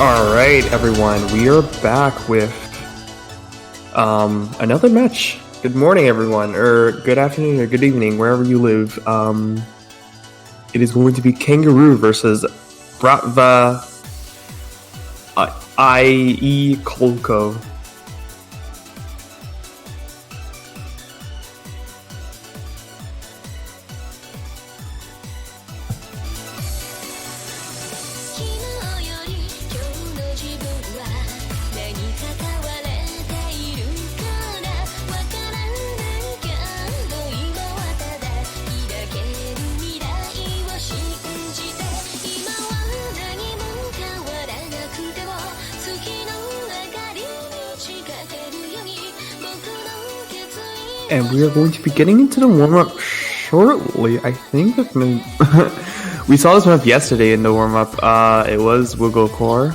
Alright, everyone, we are back with another match. Good morning, everyone, or good afternoon, or good evening, wherever you live. It is going to be Kangaroo versus BRATVA IE KOLCO. And we are going to be getting into the warm-up shortly, I think. We saw this map yesterday in the warm-up. It was Wiggle Core.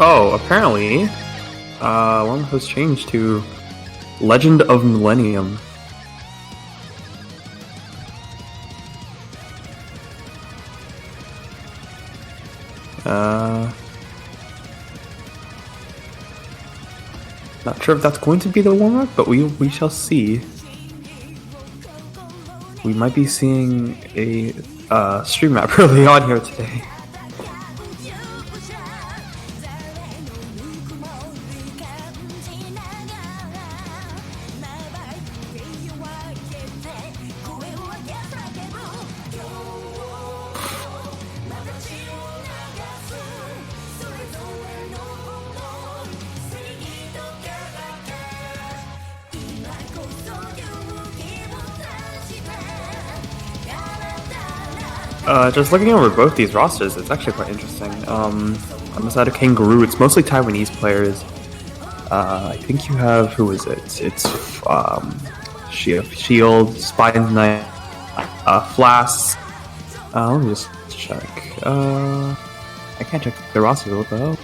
Oh, apparently, one was changed to Legend of Millennium. Not sure if that's going to be the warm-up, but we shall see. We might be seeing a stream map early on here today. Just looking over both these rosters, it's actually quite interesting. On the side of Kangaroo, it's mostly Taiwanese players. I think you have, who is it? It's Shield, Spine Knight, Flask. Let me just check. I can't check the rosters, what the hell?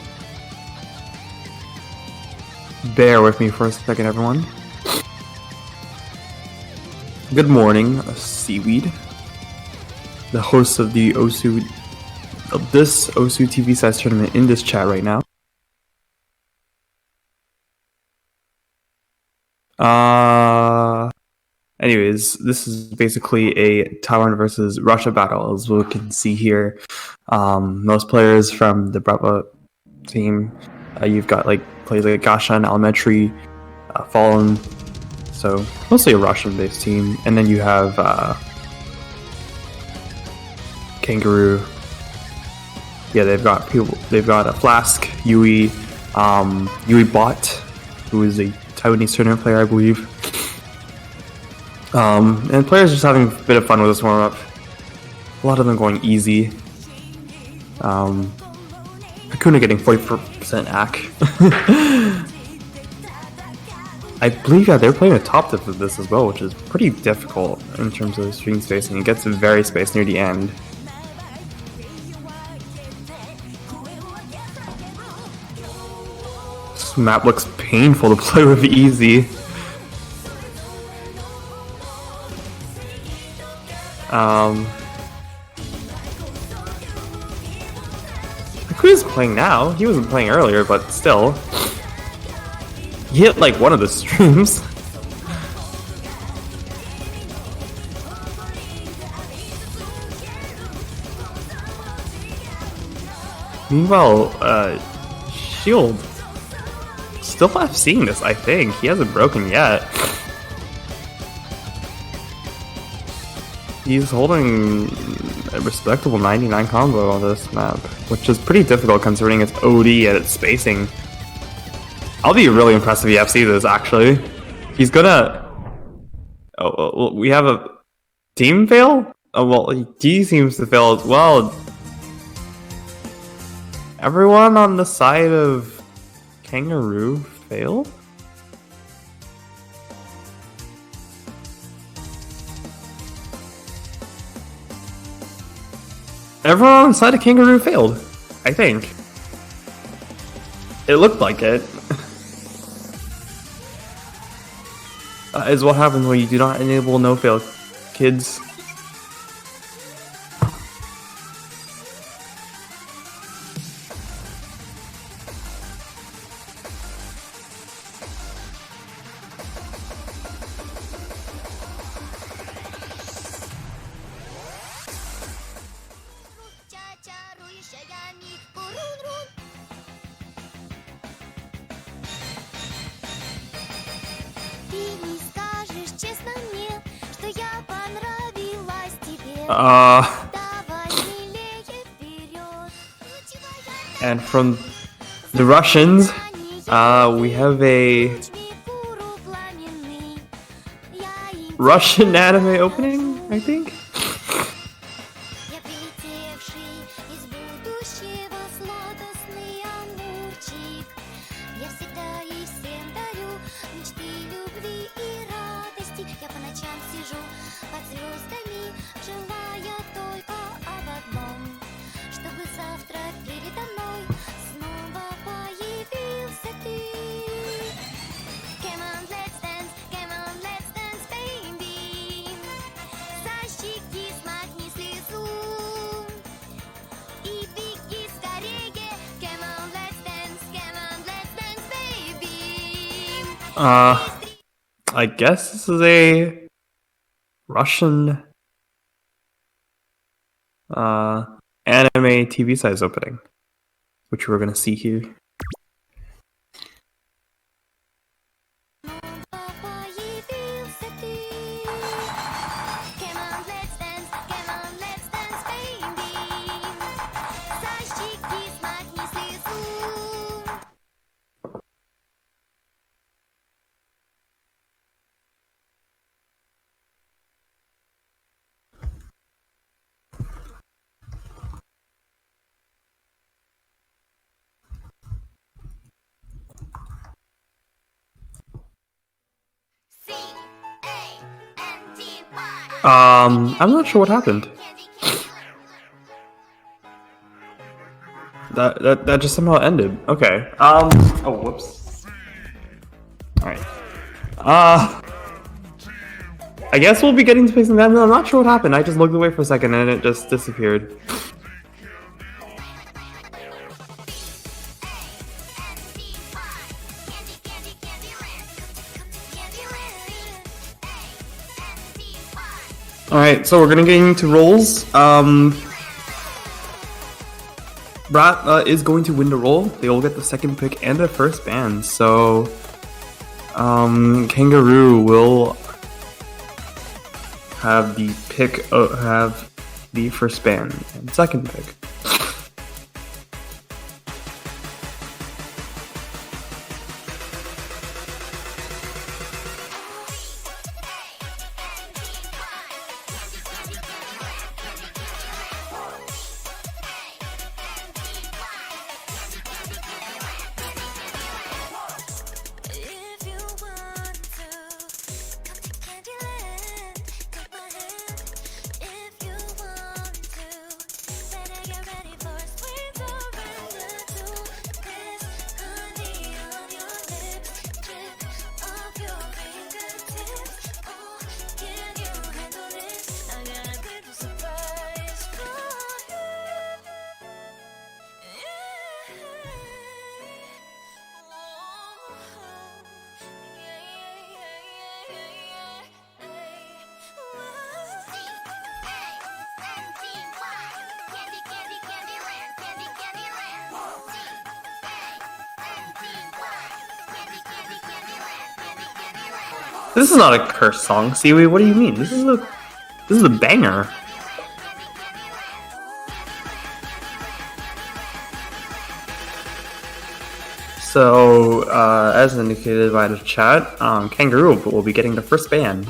Bear with me for a second, everyone. Good morning, Seaweed. The host of the OSU TV size tournament in this chat right now. Anyways, this is basically a Taiwan versus Russia battle, as we can see here. Most players from the BRATVA team. You've got like players like Gashan, Elementary, Fallen, so mostly a Russian-based team, and then you have Kangaroo. Yeah, they've got people. They've got a Flask, Yui, Yui Bot, who is a Taiwanese tournament player, I believe. And players just having a bit of fun with this warm-up. A lot of them going easy. Hakuna getting 44% AC. I believe, yeah, they're playing a top tip of this as well, which is pretty difficult in terms of screen spacing. It gets very spaced near the end. This map looks painful to play with easy. Who's playing now? He wasn't playing earlier, but still. He hit like one of the streams. Meanwhile, Shield still FCing this, I think. He hasn't broken yet. He's holding a respectable 99 combo on this map, which is pretty difficult considering its OD and its spacing. I'll be really impressed if he FC this, actually. He's gonna... Oh, we have a team fail? Oh, well, he seems to fail as well. Everyone on the side of Kangaroo failed? Everyone on the side of Kangaroo failed, I think. It looked like it. Is what happens when you do not enable no-fail, kids. And from the Russians, we have a Russian anime opening, I think. I guess this is a Russian anime TV size opening, which we're gonna see here. I'm not sure what happened. That just somehow ended. Okay. Oh, whoops. Alright. I guess we'll be getting to facing that. I'm not sure what happened. I just looked away for a second and it just disappeared. Alright, so we're gonna get into roles. BRATVA is going to win the role. They will get the second pick and the first ban. So, Kangaroo will have the pick, have the first ban and second pick. This is not a curse song, Seaweed. What do you mean? This is a banger. So, as indicated by the chat, Kangaroo will be getting the first ban.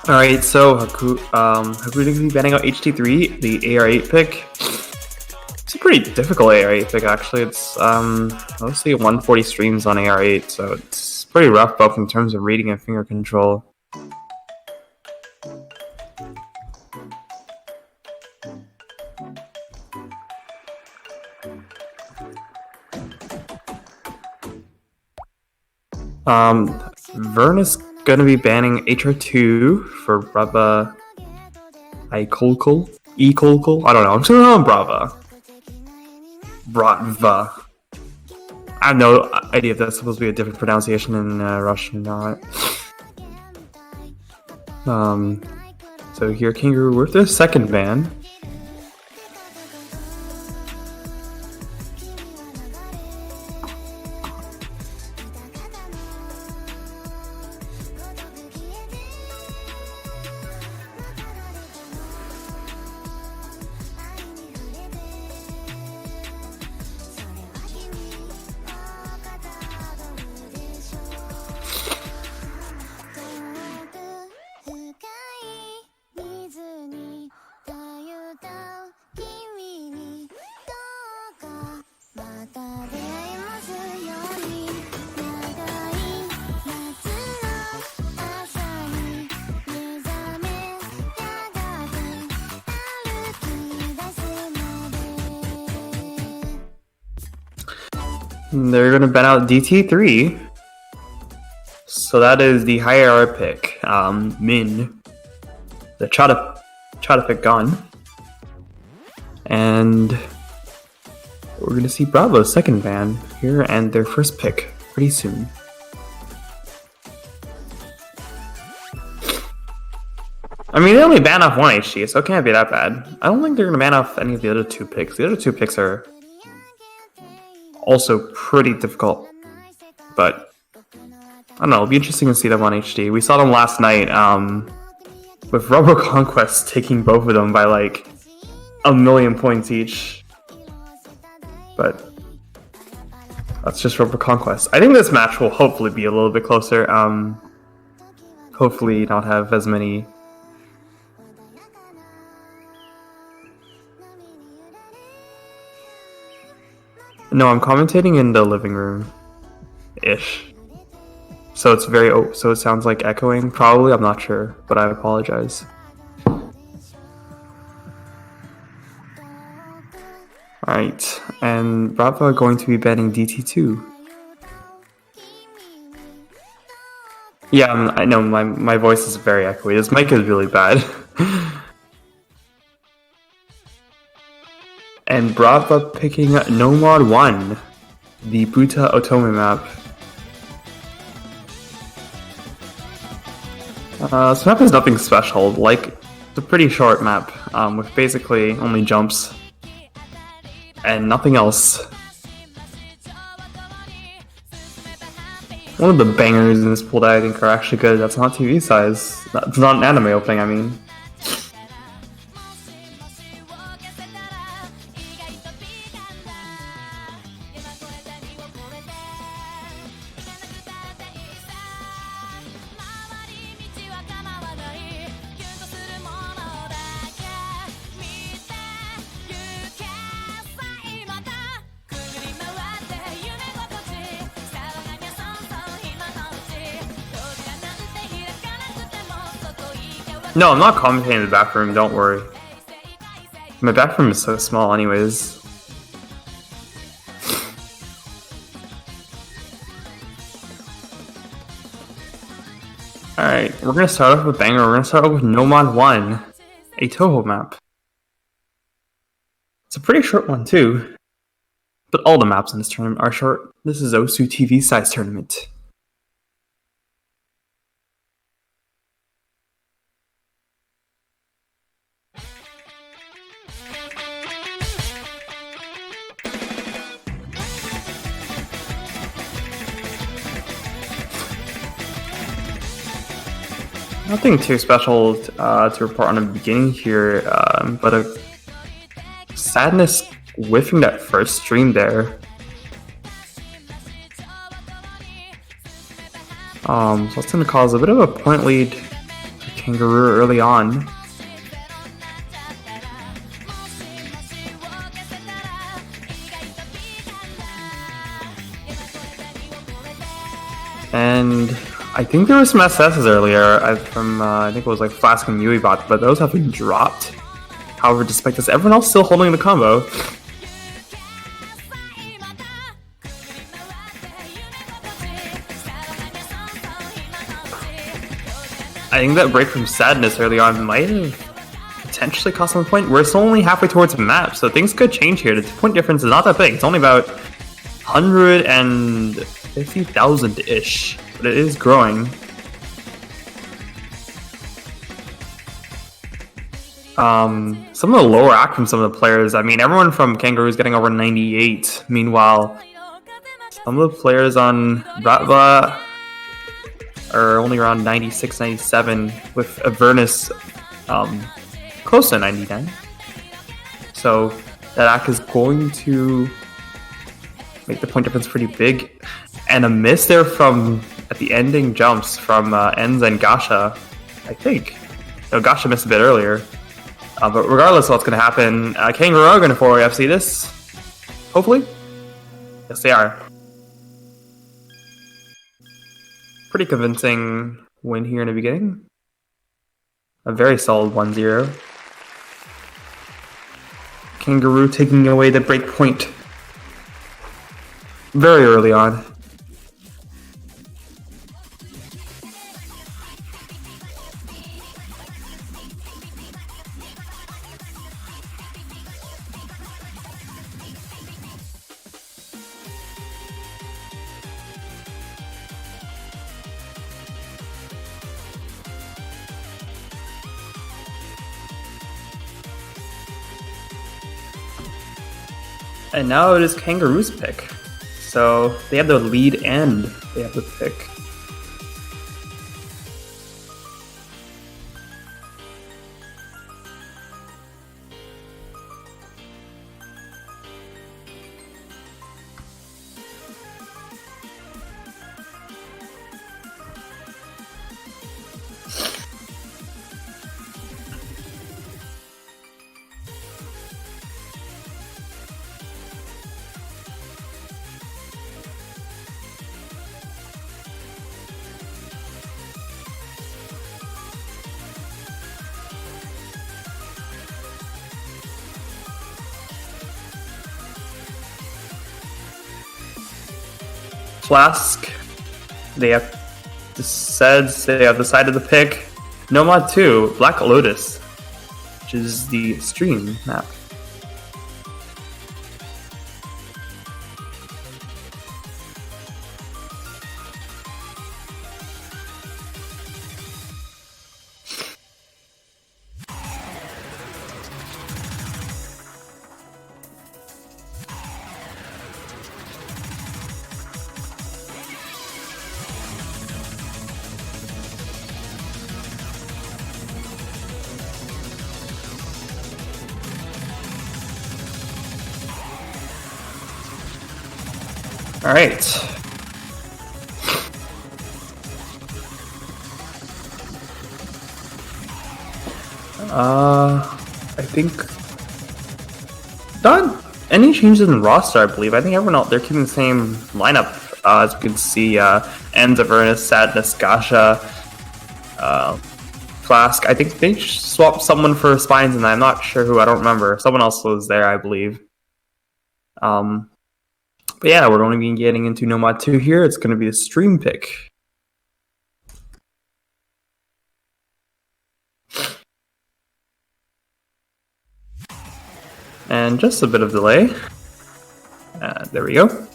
Alright, so Haku's going to be banning out HT3, the AR8 pick. It's a pretty difficult AR8 pick, actually. It's mostly 140 streams on AR8, so it's pretty rough both in terms of reading and finger control. Vern is going to be banning HR2 for BRATVA KOLCO? KOLCO? I don't know. I'm just going to call him BRATVA. I have no idea if that's supposed to be a different pronunciation in Russian or not. So here, Kangaroo with their second ban. They're going to ban out DT3. So that is the higher R pick. Min. The Chata pick gone. And we're going to see Bravo's second ban here and their first pick pretty soon. I mean, they only ban off one HT, so it can't be that bad. I don't think they're going to ban off any of the other two picks. The other two picks are also pretty difficult, but I don't know, it'll be interesting to see them on HD. We saw them last night with Rubber Conquest taking both of them by like 1,000,000 points each, but that's just Rubber Conquest. I think this match will hopefully be a little bit closer, hopefully not have as many No, I'm commentating in the living room-ish. So it's so it sounds like echoing, probably, I'm not sure, but I apologize. Alright, and BRATVA are going to be banning DT2. Yeah, I know, my voice is very echoey. This mic is really bad. And BRATVA picking Nomad 1, the Buta Otome map. This map is nothing special, like, it's a pretty short map, with basically only jumps and nothing else. One of the bangers in this pool that I think are actually good, that's not TV size, it's not an anime opening, I mean. No, I'm not commentating in the back room, don't worry. My back room is so small anyways. Alright, we're gonna start off with Banger. We're gonna start off with Nomad 1, a Toho map. It's a pretty short one too. But all the maps in this tournament are short. This is Osu TV size tournament. Nothing too special to report on the beginning here, but a sadness whiffing that first stream there. So that's going to cause a bit of a point lead for Kangaroo early on. And I think there were some SSs earlier from, I think it was like Flask and Yuibot, but those have been dropped. However, despite this, everyone else still holding the combo. I think that break from sadness early on might have potentially cost them a point. We're still only halfway towards the map, so things could change here. The 2-point difference is not that big. It's only about 150,000-ish, but it is growing. Some of the lower act from some of the players, I mean, everyone from Kangaroo is getting over 98. Meanwhile, some of the players on BRATVA are only around 96, 97, with Avernus close to 99. So that act is going to make the point difference pretty big. And a miss there from, at the ending jumps from Enz and Gasha, I think. No, Gasha missed a bit earlier. But regardless of what's going to happen, Kangaroo are going to 4-way FC this. Hopefully. Yes, they are. Pretty convincing win here in the beginning. A very solid 1-0. Kangaroo taking away the break point very early on. And now it is Kangaroo's pick. So they have the lead and they have the pick. Flask, they have decided to pick Nomad 2, Black Lotus, which is the stream map. All right. I think not any changes in the roster, I believe. I think everyone else, they're keeping the same lineup. As we can see, Enz, Avernus, Sadness, Gasha, Flask. I think they swapped someone for Spines, and I'm not sure who. I don't remember. Someone else was there, I believe. But yeah, we're going to be getting into Nomad 2 here. It's going to be a stream pick. And just a bit of delay. There we go.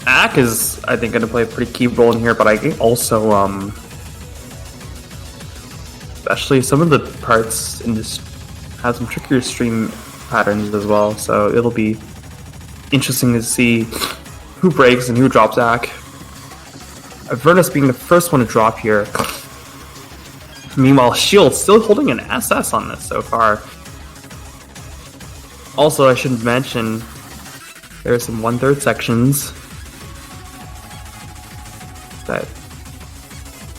Ak is, I think, going to play a pretty key role in here, but I think also, especially some of the parts in this have some trickier stream patterns as well, so it'll be interesting to see who breaks and who drops Ak. Avernus being the first one to drop here. Meanwhile, Shield still holding an SS on this so far. Also, I should mention there are some 1/3 sections that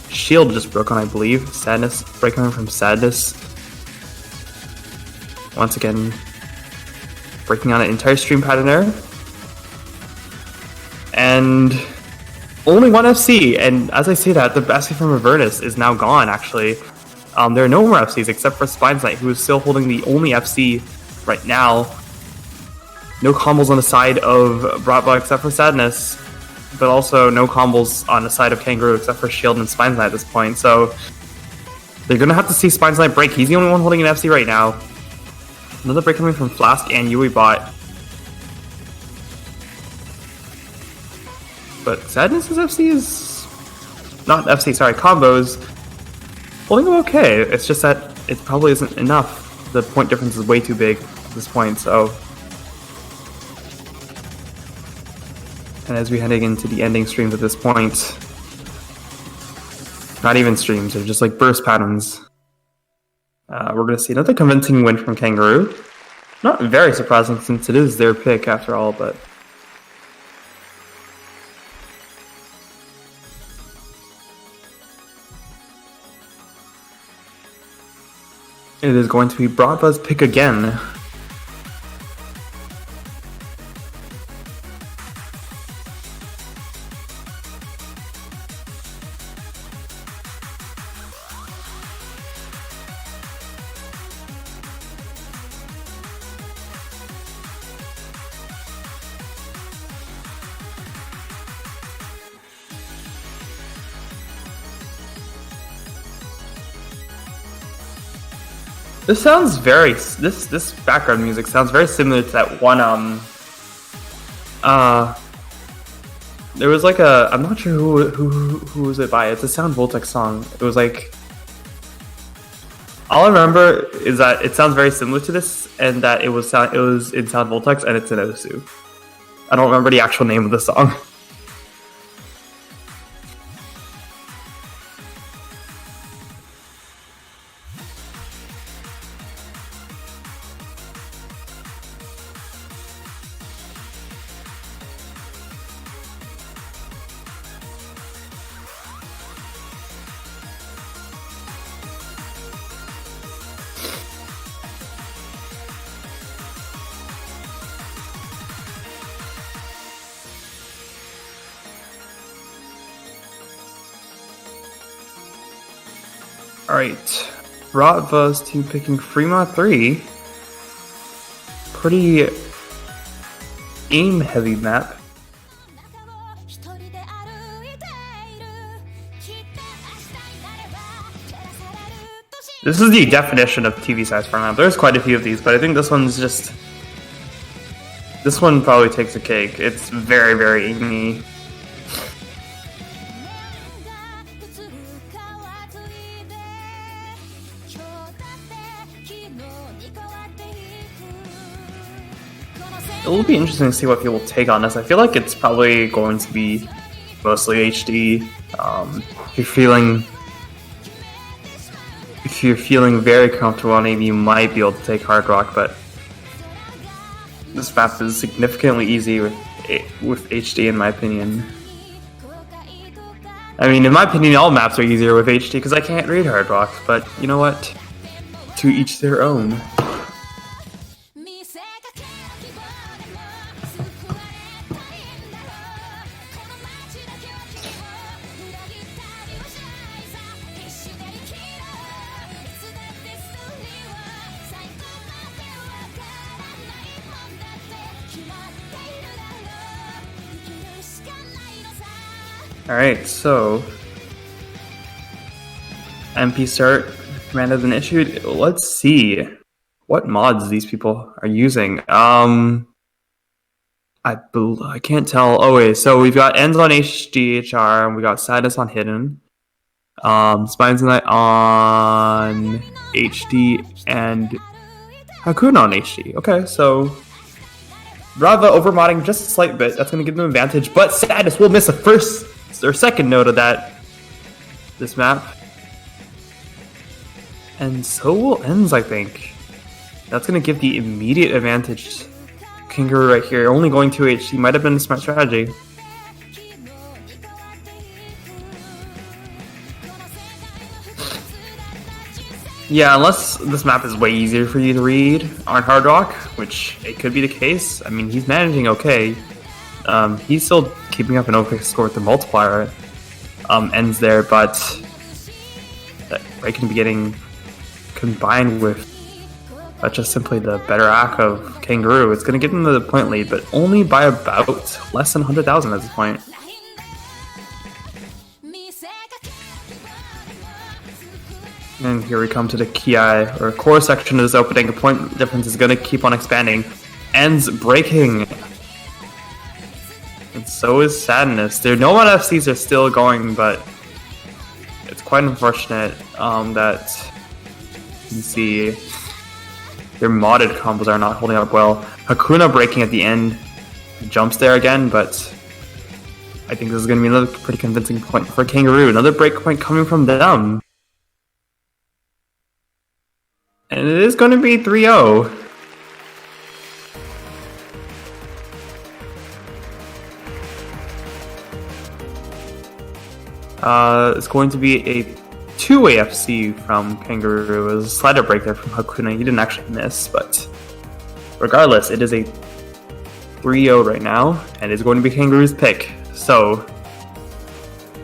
Shield just broke on, I believe. Sadness, breaking on from Sadness. Once again, breaking on an entire stream pattern there. And only one FC, and as I say that, the basket from Avernus is now gone, actually. There are no more FCs except for Spines Knight, who is still holding the only FC right now. No combos on the side of BRATVA except for Sadness, but also no combos on the side of Kangaroo except for Shield and Spines Knight at this point, so they're going to have to see Spines Knight break. He's the only one holding an FC right now. Another break coming from Flask and Yuibot. But Sadness's FC is... not FC, sorry, combos. Holding them okay. It's just that it probably isn't enough. The point difference is way too big at this point, so... And as we're heading into the ending streams at this point... not even streams, they're just like burst patterns. We're going to see another convincing win from Kangaroo. Not very surprising since it is their pick after all, but... it is going to be BRATVA's pick again. This sounds very... This background music sounds very similar to that one, there was like a... I'm not sure who was it by. It's a Sound Voltex song. It was like... all I remember is that it sounds very similar to this, and that it was in Sound Voltex, and it's in Osu. I don't remember the actual name of the song. Alright, BRATVA's team picking Fremont 3. Pretty aim-heavy map. This is the definition of TV size format. There's quite a few of these, but I think this one's just... this one probably takes a cake. It's very, very aimy. It will be interesting to see what people take on this. I feel like it's probably going to be mostly HD. If you're feeling very comfortable on aim, you might be able to take Hard Rock, but this map is significantly easy with HD, in my opinion. I mean, in my opinion, all maps are easier with HD because I can't read Hard Rock, but you know what? To each their own. Alright, so MP start ran as an issue. Let's see what mods these people are using. I can't tell. Oh wait, so we've got ends on HDHR and we got sadness on hidden. Spines Night on HD and Hakuna on HD. Okay, so BRATVA overmodding just a slight bit. That's going to give them an advantage, but sadness will miss a first or second note of this map. And so will ends, I think. That's going to give the immediate advantage to Kangaroo right here. Only going 2 HD might have been a smart strategy. Yeah, unless this map is way easier for you to read on Hard Rock, which it could be the case. I mean, he's managing okay. He's still keeping up an okay score with the multiplier. Ends there, but that right can be getting combined with just simply the better act of Kangaroo. It's going to give them the point lead, but only by about less than 100,000 at this point. And here we come to the Ki, or core section of this opening. The point difference is going to keep on expanding. Ends breaking. And so is Sadness. Their no mod FCs are still going, but it's quite unfortunate that you can see their modded combos are not holding up well. Hakuna breaking at the end. Jumps there again, but I think this is going to be another pretty convincing point for Kangaroo. Another break point coming from them. And it is going to be 3-0. It's going to be a two-way FC from Kangaroo. It was a slider break there from Hakuna. He didn't actually miss, but regardless, it is a 3-0 right now, and it's going to be Kangaroo's pick. So,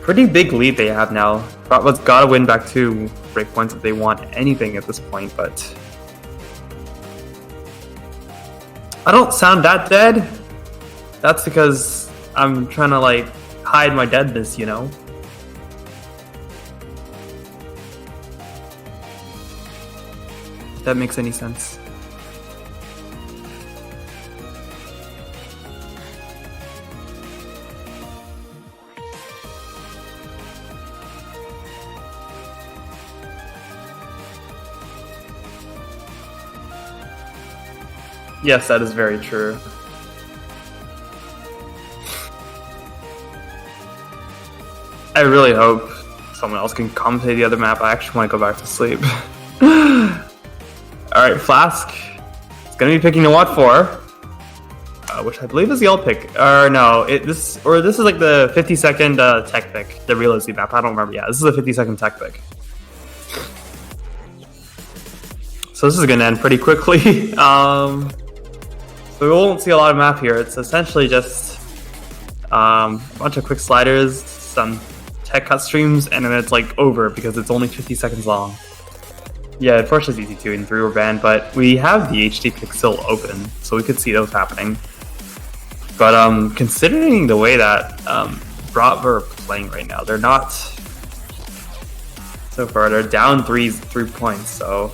pretty big lead they have now. BRATVA's got to win back 2 breakpoints if they want anything at this point, but I don't sound that dead. That's because I'm trying to like hide my deadness, you know? If that makes any sense. Yes, that is very true. I really hope someone else can commentate the other map. I actually want to go back to sleep. Alright, Flask. It's going to be picking the Watt 4. Which I believe is the old pick. Or no, this is like the 50-second tech pick. The realistic map. I don't remember. Yeah, this is a 50-second tech pick. So this is going to end pretty quickly. So we won't see a lot of map here. It's essentially just a bunch of quick sliders, some tech cut streams, and then it's like over because it's only 50 seconds long. Yeah, unfortunately it's easy 2 and 3 were banned, but we have the HD pick still open, so we could see those happening. But considering the way that BRATVA are playing right now, they're not so far. They're down 3 points, so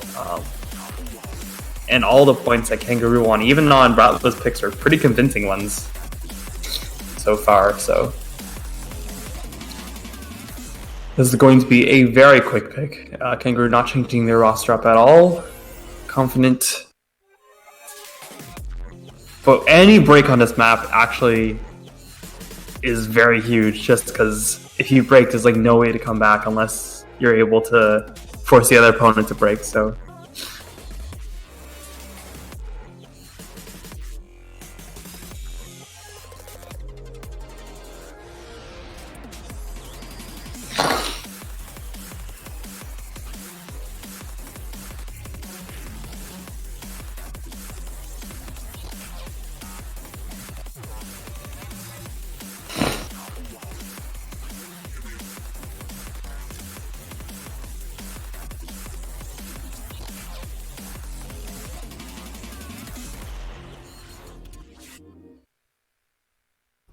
and all the points that Kangaroo won, even on BRATVA's picks, are pretty convincing ones so far. So this is going to be a very quick pick. Kangaroo not changing their roster up at all. Confident. But any break on this map actually is very huge, just because if you break, there's like no way to come back unless you're able to force the other opponent to break. So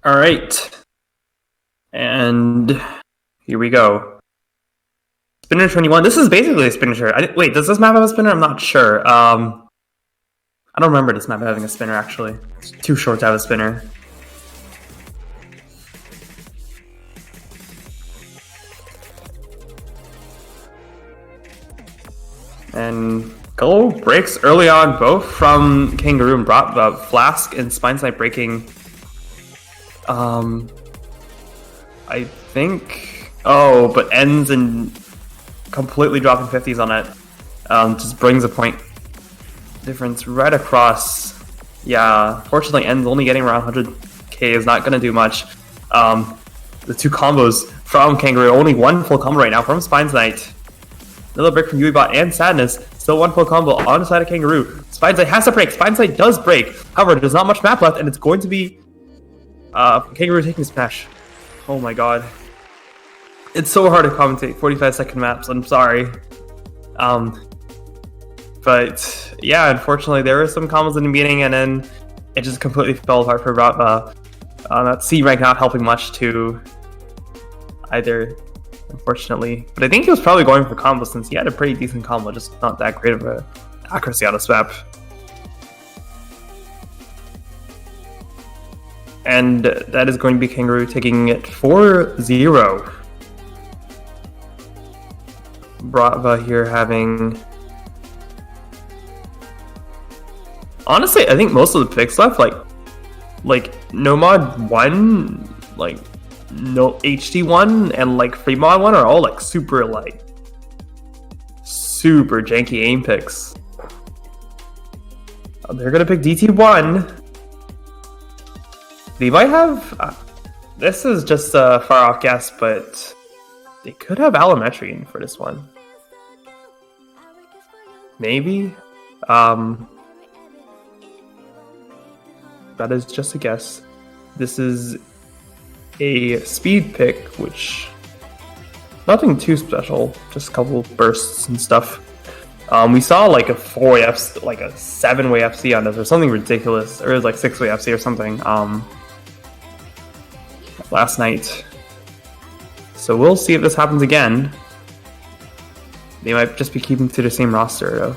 all right, And here we go. Spinner 21. This is basically a spinner. Wait, does this map have a spinner? I'm not sure. I don't remember this map having a spinner, actually. It's too short to have a spinner. And Go breaks early on, both from Kangaroo and BRATVA. Flask and Spinesight breaking. I think... Oh, but ends and completely dropping 50s on it. Just brings a point difference right across. Yeah, fortunately ends only getting around 100k is not going to do much. The two combos from Kangaroo, only one full combo right now from Spinesight. Another break from UiBot and Sadness. Still one full combo on the side of Kangaroo. Spinesight has to break. Spinesight does break. However, there's not much map left, and it's going to be Kangaroo taking Smash. Oh my god. It's so hard to commentate 45-second maps. I'm sorry. But yeah, unfortunately, there were some combos in the beginning, and then it just completely fell apart for BRATVA. That C rank not helping much to either, unfortunately. But I think he was probably going for combo since he had a pretty decent combo, just not that great of a accuracy on a swap. And that is going to be Kangaroo taking it 4-0. BRATVA here having... Honestly, I think most of the picks left, like Nomad 1, like no HD 1, and like Fremod 1 are all like super janky aim picks. They're gonna pick DT 1. They might have. This is just a far off guess, but they could have Allometrian for this one. Maybe. That is just a guess. This is a speed pick, which nothing too special, just a couple bursts and stuff. We saw like a 4-way FC, like a 7-way FC on this, or something ridiculous, or it was like 6-way FC or something. Last night. So we'll see if this happens again. They might just be keeping to the same roster though.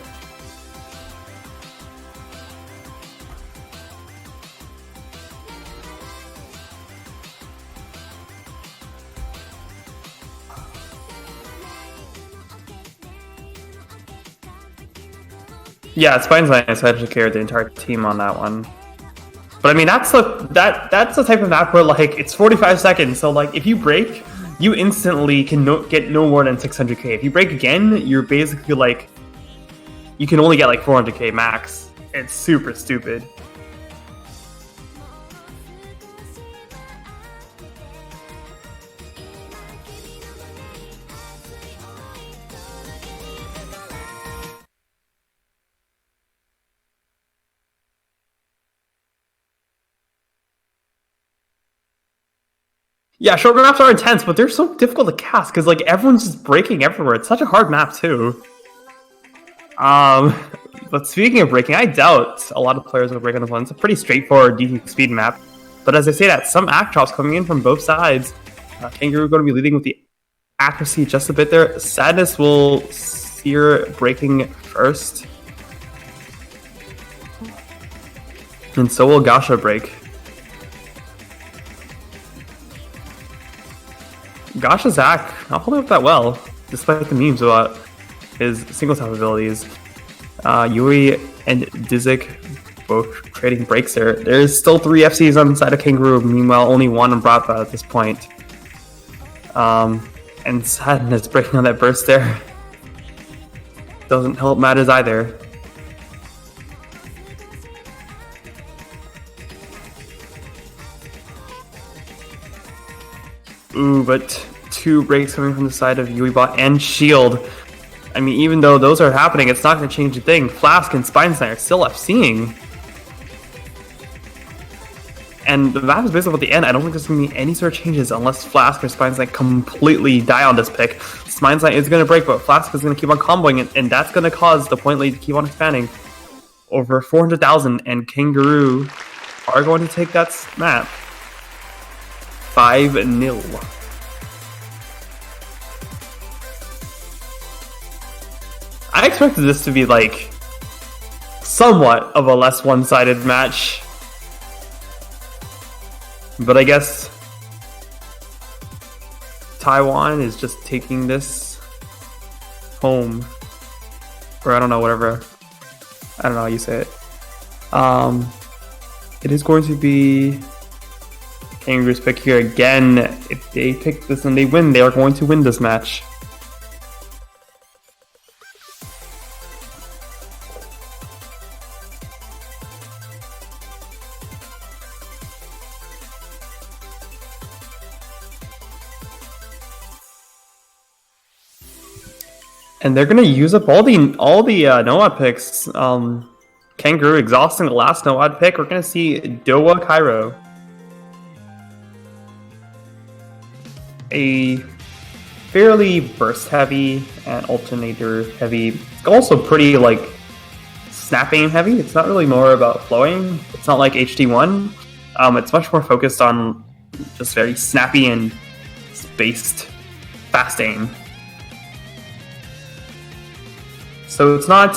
Yeah, Spinesight decided to carry the entire team on that one. But I mean, that's the type of map where like it's 45 seconds. So like if you break, you instantly can get no more than 600k. If you break again, you're basically like you can only get like 400k max. It's super stupid. Yeah, short maps are intense, but they're so difficult to cast because like everyone's just breaking everywhere. It's such a hard map too. But speaking of breaking, I doubt a lot of players will break on this one. It's a pretty straightforward DT speed map. But as I say that, some act drops coming in from both sides. Kangaroo going to be leading with the accuracy just a bit there. Sadness will steer breaking first. And so will Gasha break. Gasha's Zach not holding up that well, despite the memes about his single tap abilities. Yui and Dizik both trading breaks there. There's still 3 FCs on the side of Kangaroo, meanwhile only 1 on BRATVA at this point. And Sadness breaking on that burst there. Doesn't help matters either. Ooh, but 2 breaks coming from the side of UiBot and Shield. I mean, even though those are happening, it's not going to change a thing. Flask and Spinesight are still FCing. And the map is basically at the end. I don't think there's going to be any sort of changes unless Flask or Spinesight completely die on this pick. Spinesight is going to break, but Flask is going to keep on comboing it, and that's going to cause the point lead to keep on expanding. Over 400,000, and Kangaroo are going to take that map. 5-0. I expected this to be like somewhat of a less one-sided match, but I guess Taiwan is just taking this home, or I don't know, whatever. I don't know how you say it. It is going to be Kangaroo's pick here again. If they pick this and they win, they are going to win this match. And they're gonna use up all the no-ad picks. Kangaroo exhausting the last no-ad pick. We're gonna see Doha Cairo, a fairly burst heavy and alternator heavy. It's also pretty like snapping heavy. It's not really more about flowing. It's not like HD1. It's much more focused on just very snappy and spaced fast aim. So it's not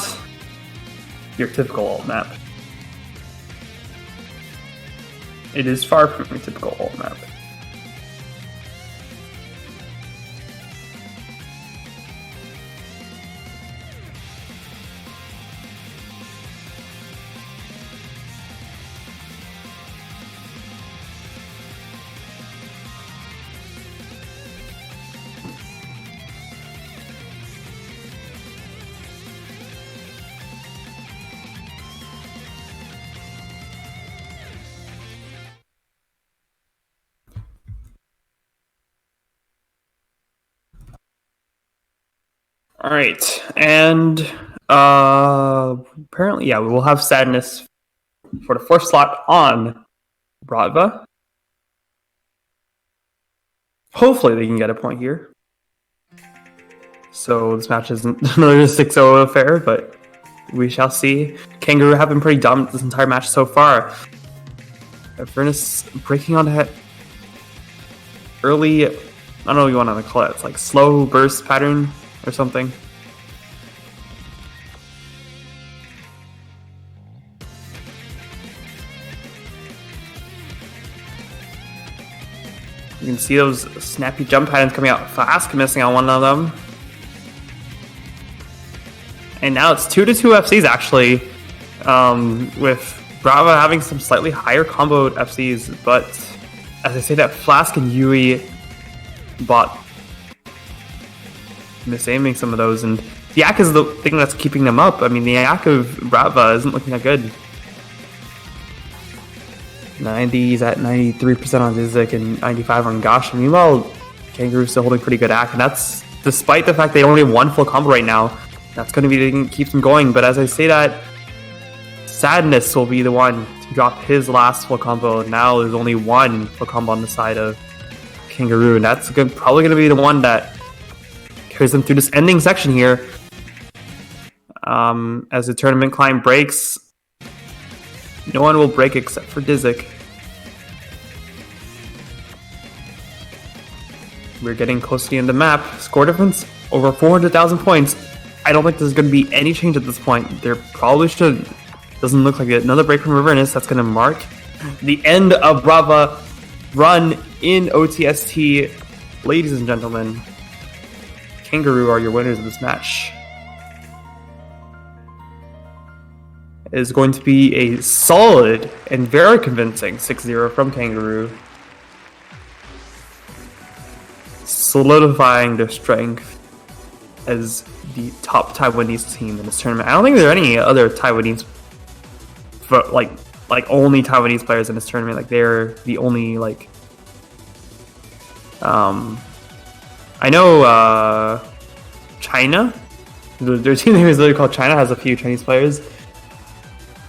your typical alt map. It is far from your typical alt map. All right, and apparently, yeah, we will have Sadness for the first slot on BRATVA. Hopefully, they can get a point here. So this match isn't another 6-0 affair, but we shall see. Kangaroo have been pretty dominant this entire match so far. Furnace breaking on that early, I don't know what you want to call it. It's like slow burst pattern or something. You can see those snappy jump patterns coming out fast, missing on one of them. And now it's 2-2 FCs actually, with BRATVA having some slightly higher comboed FCs, but as I say that, Flask and Yui bot misaiming some of those, and the Yak is the thing that's keeping them up. I mean, the Yak of BRATVA isn't looking that good. 90's at 93% on Zizek and 95 on Gosh. Meanwhile, Kangaroo's still holding pretty good Yak, and that's despite the fact they only have one full combo right now. That's going to be the thing that keeps them going, but as I say that, Sadness will be the one to drop his last full combo. Now there's only one full combo on the side of Kangaroo, and that's probably going to be the one that carries them through this ending section here. As the tournament climb breaks, no one will break except for Dizek. We're getting close to the end of the map. Score difference over 400,000 points. I don't think there's going to be any change at this point. There probably should. Doesn't look like it. Another break from Avernus. That's going to mark the end of BRATVA run in OTST. Ladies and gentlemen, Kangaroo are your winners of this match. It is going to be a solid and very convincing 6-0 from Kangaroo, solidifying their strength as the top Taiwanese team in this tournament. I don't think there are any other Taiwanese, like only Taiwanese players in this tournament. Like they're the only like. I know China. Their team name is literally called China. Has a few Chinese players.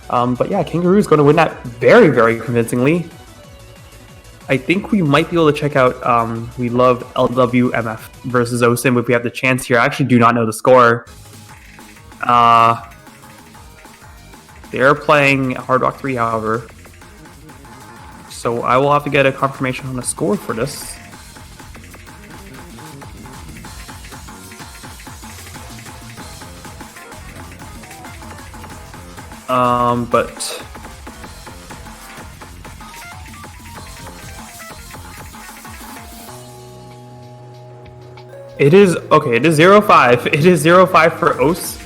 But yeah, Kangaroo is going to win that very, very convincingly. I think we might be able to check out We Love LWMF versus OSIM if we have the chance here. I actually do not know the score. They're playing Hard Rock 3, however. So I will have to get a confirmation on the score for this. But it is okay. It is 0-5. It is 0-5 for OS.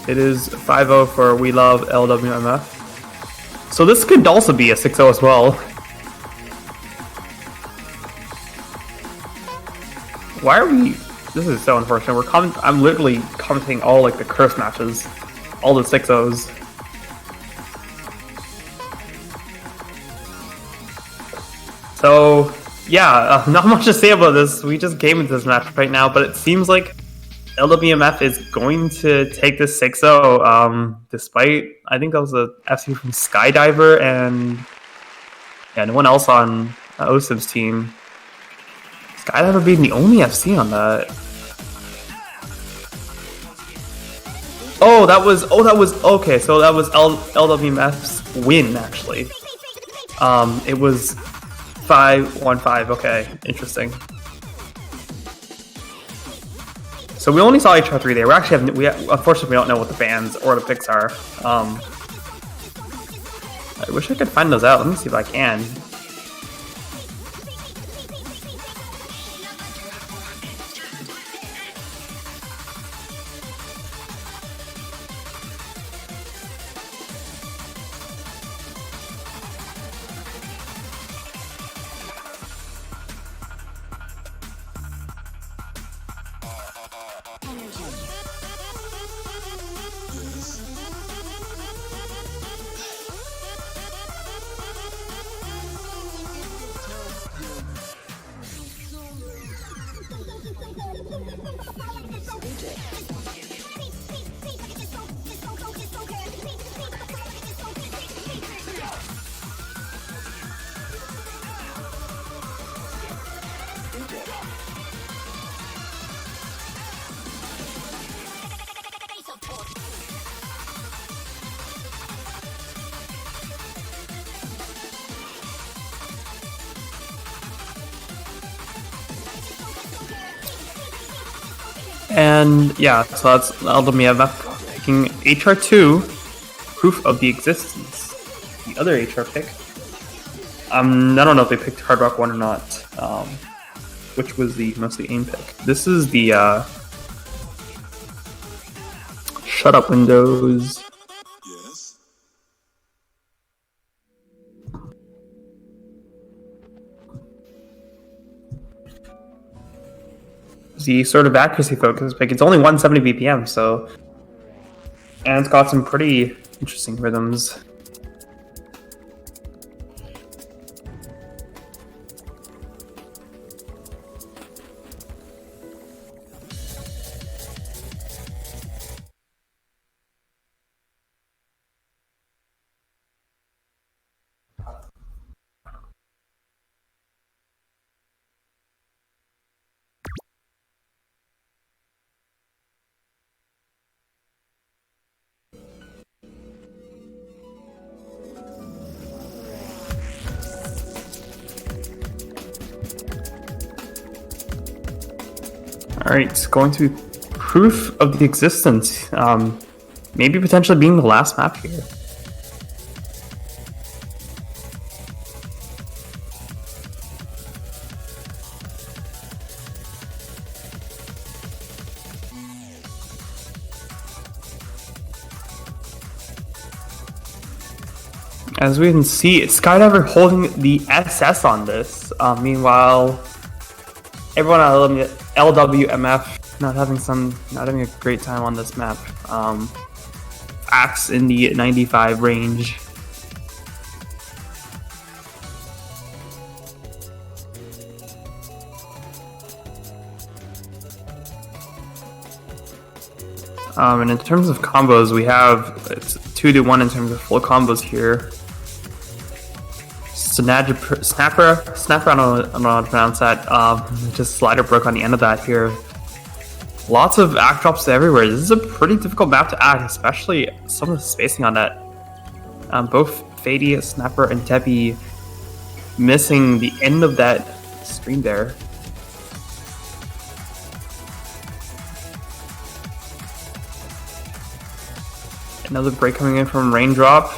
It is 5-0 for We Love LWMF. So this could also be a 6-0 as well. Why are we? This is so unfortunate. I'm literally commenting all like the curse matches, all the 6-0s. So yeah, not much to say about this. We just came into this match right now, but it seems like LWMF is going to take this 6-0, despite, I think that was a FC from Skydiver and no one else on OSIB's team. Skydiver being the only FC on that. That was okay. So that was LWMF's win actually. It was 5-1-5. Okay, interesting. So we only saw HR3 there. Unfortunately we don't know what the bans or the picks are. I wish I could find those out. Let me see if I can. And yeah, so that's LWMF picking HR2, Proof of the Existence. The other HR pick. I don't know if they picked Hard Rock 1 or not, which was the mostly aim pick. This is the Shut Up Windows. Yes. The sort of accuracy focus pick. It's only 170 BPM, and it's got some pretty interesting rhythms. Alright, going to be Proof of the Existence. Maybe potentially being the last map here. As we can see, Skydiver holding the SS on this. Meanwhile, everyone at LWMF not having a great time on this map. Axe in the 95 range. And in terms of combos, we have it's 2-1 in terms of full combos here. Snapper, I don't know how to pronounce that. Just slider broke on the end of that here. Lots of act drops everywhere. This is a pretty difficult map to act, especially some of the spacing on that. Both Fady, Snapper, and Teppy missing the end of that stream there. Another break coming in from Raindrop.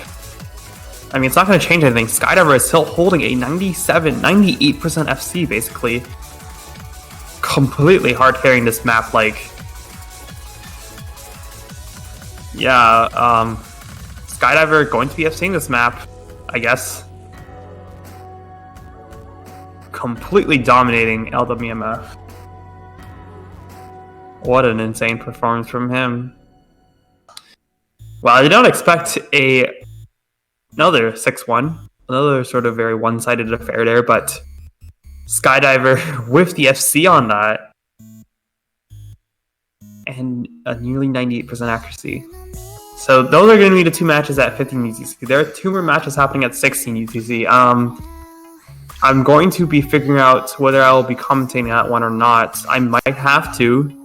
I mean, it's not going to change anything. Skydiver is still holding a 98% FC, basically. Completely hard carrying this map, like... Yeah, Skydiver going to be FCing this map, I guess. Completely dominating LWMF. What an insane performance from him. Well, I did not expect another 6-1. Another sort of very one-sided affair there, but Skydiver with the FC on that. And a nearly 98% accuracy. So those are going to be the two matches at 15 UTC. There are two more matches happening at 16 UTC. I'm going to be figuring out whether I will be commentating that one or not. I might have to.